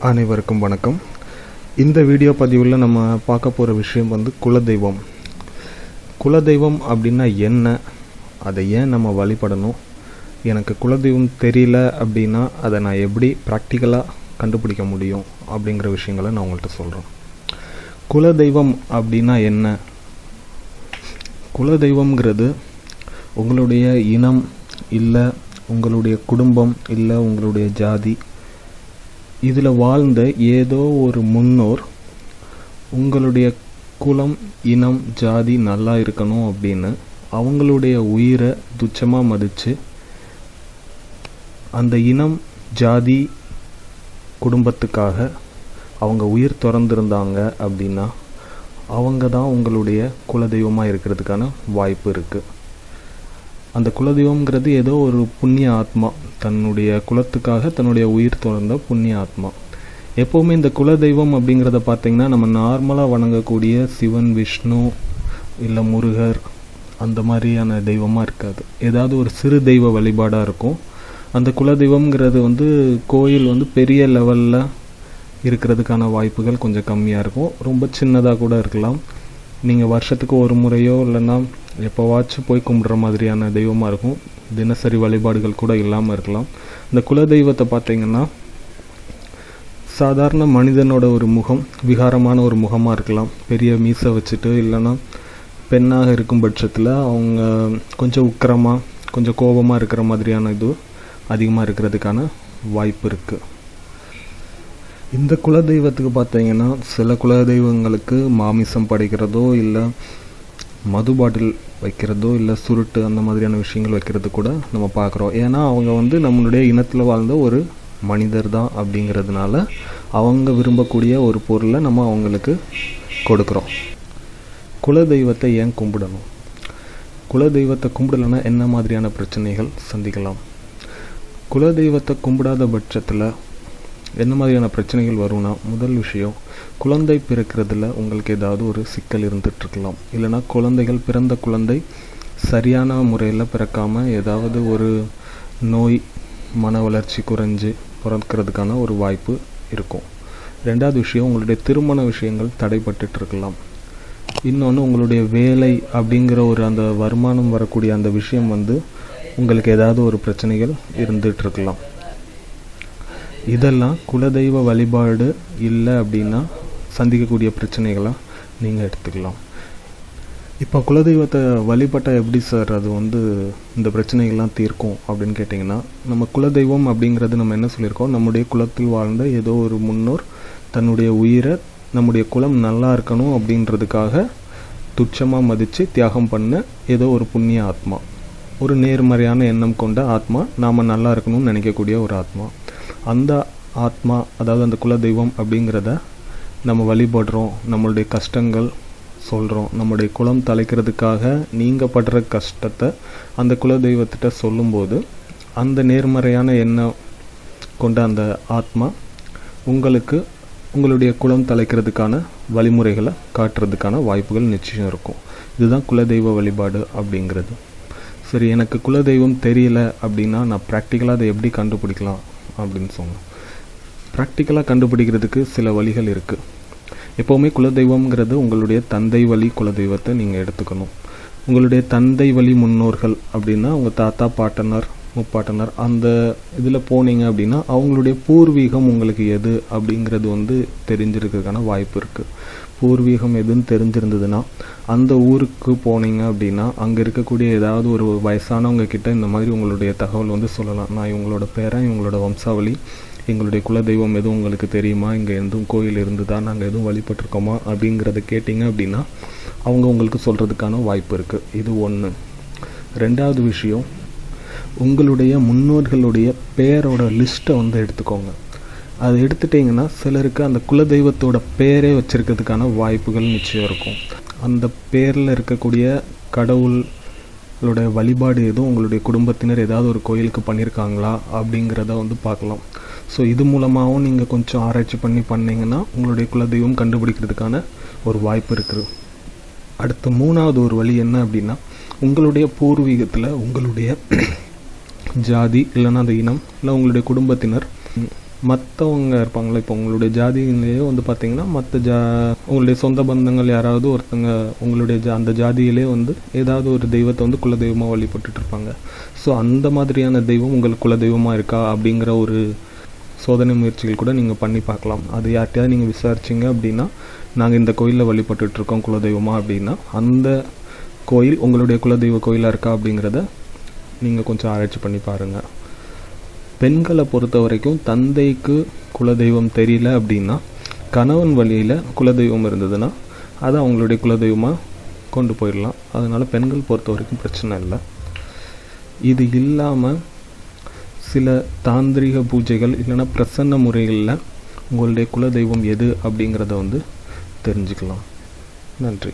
அனைவருக்கும் வணக்கம். இந்த வீடியோ பதிவில் நம்ம பார்க்க போகிற விஷயம் குலதெய்வம். குலதெய்வம் அப்படின்னா என்ன, அதை ஏன் நம்ம வழிபடணும், எனக்கு குலதெய்வம் தெரியல அப்படின்னா அதை நான் எப்படி ப்ராக்டிக்கலாக கண்டுபிடிக்க முடியும் அப்படிங்கிற விஷயங்களை நான் உங்கள்கிட்ட சொல்கிறேன். குலதெய்வம் அப்படின்னா என்ன? குலதெய்வம்ங்கிறது உங்களுடைய இனம் இல்லை உங்களுடைய குடும்பம் இல்லை உங்களுடைய ஜாதி, இதில் வாழ்ந்த ஏதோ ஒரு முன்னோர் உங்களுடைய குலம் இனம் ஜாதி நல்லா இருக்கணும் அப்படின்னு அவங்களுடைய உயிரை துச்சமாக மதித்து அந்த இனம் ஜாதி குடும்பத்துக்காக அவங்க உயிர் துறந்திருந்தாங்க அப்படின்னா அவங்க தான் உங்களுடைய குலதெய்வமாக இருக்கிறதுக்கான வாய்ப்பு இருக்குது. அந்த குலதெய்வம்ங்கிறது ஏதோ ஒரு புண்ணிய ஆத்மா, தன்னுடைய குலத்துக்காக தன்னுடைய உயிர் துறந்த புண்ணிய ஆத்மா. எப்போவுமே இந்த குலதெய்வம் அப்படிங்கிறத பார்த்திங்கன்னா நம்ம நார்மலாக வணங்கக்கூடிய சிவன் விஷ்ணு இல்லை முருகர் அந்த மாதிரியான தெய்வமாக இருக்காது. ஏதாவது ஒரு சிறு தெய்வ வழிபாடாக இருக்கும். அந்த குலதெய்வம்ங்கிறது கோயில் பெரிய லெவலில் இருக்கிறதுக்கான வாய்ப்புகள் கொஞ்சம் கம்மியாக இருக்கும். ரொம்ப சின்னதாக கூட இருக்கலாம். நீங்கள் வருஷத்துக்கு ஒரு முறையோ இல்லைன்னா எப்போவாச்சும் போய் கும்பிட்ற மாதிரியான தெய்வமாக இருக்கும். தினசரி வழிபாடுகள் கூட இல்லாமல் இருக்கலாம். இந்த குலதெய்வத்தை பார்த்தீங்கன்னா சாதாரண மனிதனோட ஒரு முகம், விகாரமான ஒரு முகமாக இருக்கலாம். பெரிய மீசை வச்சுட்டு இல்லைன்னா பெண்ணாக இருக்கும் பட்சத்தில் அவங்க கொஞ்சம் உக்கிரமாக கொஞ்சம் கோபமாக இருக்கிற மாதிரியான இது அதிகமாக இருக்கிறதுக்கான வாய்ப்பு இருக்குது. இந்த குலதெய்வத்துக்கு பார்த்தீங்கன்னா சில குலதெய்வங்களுக்கு மாமிசம் படைக்கிறதோ இல்லை மது வைக்கிறதோ இல்லை சுருட்டு அந்த மாதிரியான விஷயங்கள் வைக்கிறது கூட நம்ம பார்க்குறோம். ஏன்னா அவங்க நம்மளுடைய இனத்தில் வாழ்ந்த ஒரு மனிதர் தான் அப்படிங்கிறதுனால அவங்க விரும்பக்கூடிய ஒரு பொருளை நம்ம அவங்களுக்கு கொடுக்குறோம். குலதெய்வத்தை ஏன் கும்பிடணும்? குலதெய்வத்தை கும்பிடலைன்னா என்ன மாதிரியான பிரச்சனைகள் சந்திக்கலாம்? குலதெய்வத்தை கும்பிடாத பட்சத்தில் என்ன மாதிரியான பிரச்சனைகள் வரும்னா, முதல் விஷயம், குழந்தை பிறக்கிறதுல உங்களுக்கு ஏதாவது ஒரு சிக்கல் இருந்துகிட்ருக்கலாம். இல்லைனா பிறந்த குழந்தை சரியான முறையில் பிறக்காமல் ஏதாவது ஒரு நோய் மன வளர்ச்சி குறைஞ்சி பிறக்கிறதுக்கான ஒரு வாய்ப்பு இருக்கும். ரெண்டாவது விஷயம், உங்களுடைய திருமண விஷயங்கள் தடைப்பட்டுருக்கலாம். இன்னொன்று, உங்களுடைய வேலை அப்படிங்கிற ஒரு அந்த வருமானம் வரக்கூடிய அந்த விஷயம் உங்களுக்கு ஏதாவது ஒரு பிரச்சனைகள் இருந்துகிட்ருக்கலாம். இதெல்லாம் குலதெய்வ வழிபாடு இல்லை அப்படின்னா சந்திக்கக்கூடிய பிரச்சனைகளாக நீங்கள் எடுத்துக்கலாம். இப்போ குலதெய்வத்தை வழிபட்டால் எப்படி சார் அது இந்த பிரச்சனைகள்லாம் தீர்க்கும் அப்படின்னு கேட்டிங்கன்னா, நம்ம குலதெய்வம் அப்படிங்கிறது நம்ம என்ன சொல்லியிருக்கோம், நம்முடைய குலத்தில் வாழ்ந்த ஏதோ ஒரு முன்னோர் தன்னுடைய உயிரை நம்முடைய குலம் நல்லா இருக்கணும் அப்படின்றதுக்காக துச்சமாக மதித்து தியாகம் பண்ண ஏதோ ஒரு புண்ணிய ஆத்மா, ஒரு நேர்மறையான எண்ணம் கொண்ட ஆத்மா, நாம் நல்லா இருக்கணும்னு நினைக்கக்கூடிய ஒரு ஆத்மா. அந்த ஆத்மா, அதாவது அந்த குலதெய்வம் அப்படிங்கிறத நம்ம வழிபடுறோம், நம்மளுடைய கஷ்டங்கள் சொல்கிறோம், நம்மளுடைய குலம் தலைக்கிறதுக்காக நீங்கள் படுற கஷ்டத்தை அந்த குலதெய்வத்திட்ட சொல்லும்போது அந்த நேர்மறையான எண்ணம் கொண்ட அந்த ஆத்மா உங்களுக்கு உங்களுடைய குலம் தலைக்கிறதுக்கான வழிமுறைகளை காட்டுறதுக்கான வாய்ப்புகள் நிச்சயம் இருக்கும். இதுதான் குலதெய்வ வழிபாடு அப்படிங்கிறது. சரி, எனக்கு குலதெய்வம் தெரியல அப்படின்னா நான் ப்ராக்டிக்கலாக அதை எப்படி கண்டுபிடிக்கலாம் அப்படின்னு சொன்னோம். ப்ராக்டிக்கலாக கண்டுபிடிக்கிறதுக்கு சில வழிகள் இருக்குது. எப்போவுமே குலதெய்வம்ங்கிறது உங்களுடைய தந்தை வழி குலதெய்வத்தை நீங்கள் எடுத்துக்கணும். உங்களுடைய தந்தை வழி முன்னோர்கள் அப்படின்னா உங்கள் தாத்தா பாட்டனார் முப்பாட்டனார் அந்த இதில் போனீங்க அப்படின்னா அவங்களுடைய பூர்வீகம் உங்களுக்கு எது அப்படிங்கிறது தெரிஞ்சிருக்கிறதுக்கான வாய்ப்பு இருக்குது. பூர்வீகம் எதுன்னு தெரிஞ்சிருந்ததுன்னா அந்த ஊருக்கு போனீங்க அப்படின்னா அங்கே இருக்கக்கூடிய ஏதாவது ஒரு வயசானவங்க கிட்ட இந்த மாதிரி உங்களுடைய தகவல் சொல்லலாம். நான் இவங்களோட பேரன், இவங்களோட வம்சாவளி, எங்களுடைய குலதெய்வம் எதுவும் உங்களுக்கு தெரியுமா, இங்கே எதுவும் கோயில் இருந்துதா, நாங்கள் எதுவும் வழிபட்டிருக்கோமா அப்படிங்கிறத கேட்டிங்க அப்படின்னா அவங்க உங்களுக்கு சொல்கிறதுக்கான வாய்ப்பு இருக்குது. இது ஒன்று. ரெண்டாவது விஷயம், உங்களுடைய முன்னோர்களுடைய பேரோட லிஸ்ட்டை எடுத்துக்கோங்க. அதை எடுத்துட்டிங்கன்னா சிலருக்கு அந்த குலதெய்வத்தோட பேரே வச்சுருக்கிறதுக்கான வாய்ப்புகள் நிச்சயம் இருக்கும். அந்த பேரில் இருக்கக்கூடிய கடவுளோட வழிபாடு எதுவும் உங்களுடைய குடும்பத்தினர் ஏதாவது ஒரு கோயிலுக்கு பண்ணியிருக்காங்களா அப்படிங்கிறத பார்க்கலாம். ஸோ இது மூலமாகவும் நீங்கள் கொஞ்சம் ஆராய்ச்சி பண்ணிங்கன்னா உங்களுடைய குலதெய்வம் கண்டுபிடிக்கிறதுக்கான ஒரு வாய்ப்பு இருக்குது. அடுத்து மூணாவது ஒரு வழி என்ன அப்படின்னா, உங்களுடைய பூர்வீகத்தில் உங்களுடைய ஜாதி இல்லைன்னா அந்த இனம் இல்லை உங்களுடைய குடும்பத்தினர் மற்றவங்க இருப்பாங்களா, இப்போ உங்களுடைய ஜாதியிலேயே வந்து பார்த்திங்கன்னா உங்களுடைய சொந்த பந்தங்கள் யாராவது ஒருத்தங்க உங்களுடைய அந்த ஜாதியிலே வந்து ஏதாவது ஒரு தெய்வத்தை வந்து குலதெய்வமாக வழிபட்டுட்டு இருப்பாங்க. ஸோ அந்த மாதிரியான தெய்வம் உங்களுக்கு குலதெய்வமாக இருக்கா அப்படிங்கிற ஒரு சோதனை முயற்சிகள் கூட நீங்கள் பண்ணி பார்க்கலாம். அது யார்கிட்டயாவது நீங்கள் விசாரிச்சிங்க அப்படின்னா, நாங்கள் இந்த கோயிலில் வழிபட்டுட்ருக்கோம் குலதெய்வமாக அப்படின்னா, அந்த கோயில் உங்களுடைய குலதெய்வ கோயிலாக இருக்கா அப்படிங்கிறத நீங்கள் கொஞ்சம் ஆராய்ச்சி பண்ணி பாருங்கள். பெண்களை பொறுத்த வரைக்கும் தந்தைக்கு குலதெய்வம் தெரியல அப்படின்னா, கணவன் வழியில் குலதெய்வம் இருந்ததுன்னா அதை அவங்களுடைய குலதெய்வமாக கொண்டு போயிடலாம். அதனால் பெண்கள் பொறுத்த வரைக்கும் பிரச்சனை இல்லை. இது இல்லாமல் சில தாந்திரிக பூஜைகள் இல்லைன்னா பிரசன்ன முறைகளில் உங்களுடைய குலதெய்வம் எது அப்படிங்கிறத வந்து தெரிஞ்சுக்கலாம். நன்றி.